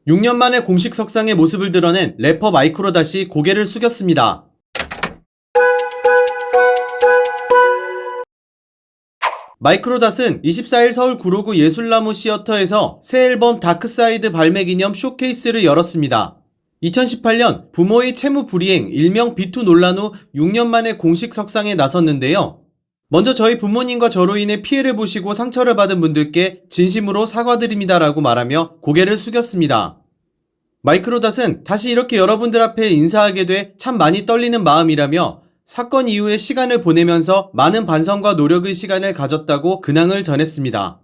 6년 만에 공식 석상의 모습을 드러낸 래퍼 마이크로닷이 고개를 숙였습니다. 마이크로닷은 24일 서울 구로구 예술나무 시어터에서 새 앨범 다크사이드 발매 기념 쇼케이스를 열었습니다. 2018년 부모의 채무 불이행 일명 비투 논란 후 6년 만에 공식 석상에 나섰는데요. 먼저 저희 부모님과 저로 인해 피해를 보시고 상처를 받은 분들께 진심으로 사과드립니다라고 말하며 고개를 숙였습니다. 마이크로닷은 다시 이렇게 여러분들 앞에 인사하게 돼 참 많이 떨리는 마음이라며 사건 이후에 시간을 보내면서 많은 반성과 노력의 시간을 가졌다고 근황을 전했습니다.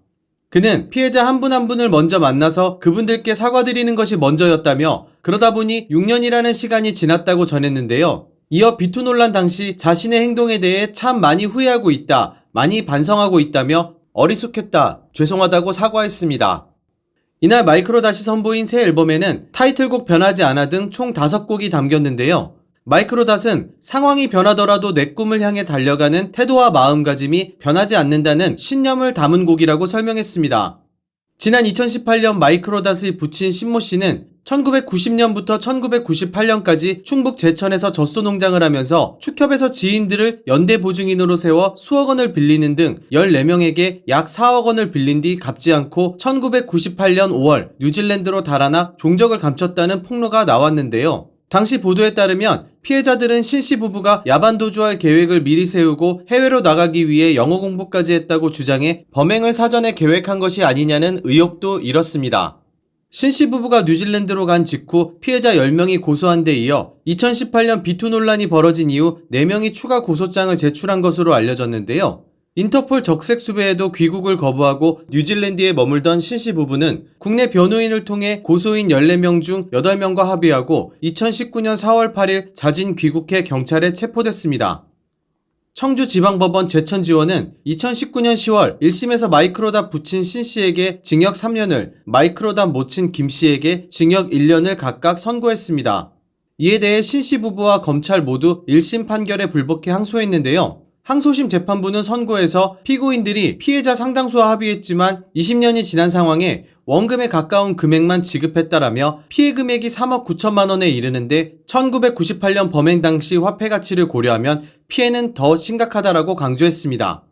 그는 피해자 한 분 한 분을 먼저 만나서 그분들께 사과드리는 것이 먼저였다며 그러다 보니 6년이라는 시간이 지났다고 전했는데요. 이어 비투 논란 당시 자신의 행동에 대해 참 많이 후회하고 있다, 많이 반성하고 있다며 어리숙했다, 죄송하다고 사과했습니다. 이날 마이크로닷이 선보인 새 앨범에는 타이틀곡 변하지 않아 등 총 5곡이 담겼는데요. 마이크로닷은 상황이 변하더라도 내 꿈을 향해 달려가는 태도와 마음가짐이 변하지 않는다는 신념을 담은 곡이라고 설명했습니다. 지난 2018년 마이크로닷의 부친 신모 씨는 1990년부터 1998년까지 충북 제천에서 젖소 농장을 하면서 축협에서 지인들을 연대 보증인으로 세워 수억 원을 빌리는 등 14명에게 약 4억 원을 빌린 뒤 갚지 않고 1998년 5월 뉴질랜드로 달아나 종적을 감췄다는 폭로가 나왔는데요. 당시 보도에 따르면 피해자들은 신씨 부부가 야반도주할 계획을 미리 세우고 해외로 나가기 위해 영어 공부까지 했다고 주장해 범행을 사전에 계획한 것이 아니냐는 의혹도 일었습니다. 신씨 부부가 뉴질랜드로 간 직후 피해자 10명이 고소한 데 이어 2018년 비투 논란이 벌어진 이후 4명이 추가 고소장을 제출한 것으로 알려졌는데요. 인터폴 적색 수배에도 귀국을 거부하고 뉴질랜드에 머물던 신씨 부부는 국내 변호인을 통해 고소인 14명 중 8명과 합의하고 2019년 4월 8일 자진 귀국해 경찰에 체포됐습니다. 청주지방법원 제천지원은 2019년 10월 1심에서 마이크로닷 부친 신씨에게 징역 3년을, 마이크로닷 모친 김씨에게 징역 1년을 각각 선고했습니다. 이에 대해 신씨 부부와 검찰 모두 1심 판결에 불복해 항소했는데요. 항소심 재판부는 선고에서 피고인들이 피해자 상당수와 합의했지만 20년이 지난 상황에 원금에 가까운 금액만 지급했다라며 피해 금액이 3억 9천만 원에 이르는데 1998년 범행 당시 화폐 가치를 고려하면 피해는 더 심각하다라고 강조했습니다.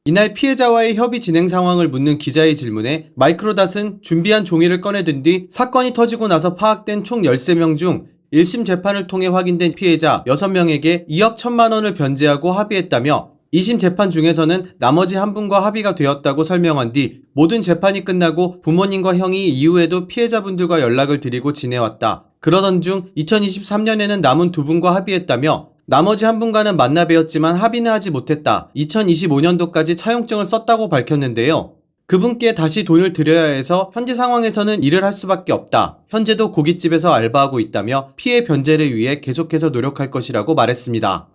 이날 피해자와의 협의 진행 상황을 묻는 기자의 질문에 마이크로닷은 준비한 종이를 꺼내든 뒤 사건이 터지고 나서 파악된 총 13명 중 1심 재판을 통해 확인된 피해자 6명에게 2억 1천만 원을 변제하고 합의했다며 2심 재판 중에서는 나머지 한 분과 합의가 되었다고 설명한 뒤 모든 재판이 끝나고 부모님과 형이 이후에도 피해자분들과 연락을 드리고 지내왔다. 그러던 중 2023년에는 남은 2분과 합의했다며 나머지 한 분과는 만나 뵈었지만 합의는 하지 못했다. 2025년도까지 차용증을 썼다고 밝혔는데요. 그분께 다시 돈을 드려야 해서 현재 상황에서는 일을 할 수밖에 없다. 현재도 고깃집에서 알바하고 있다며 피해 변제를 위해 계속해서 노력할 것이라고 말했습니다.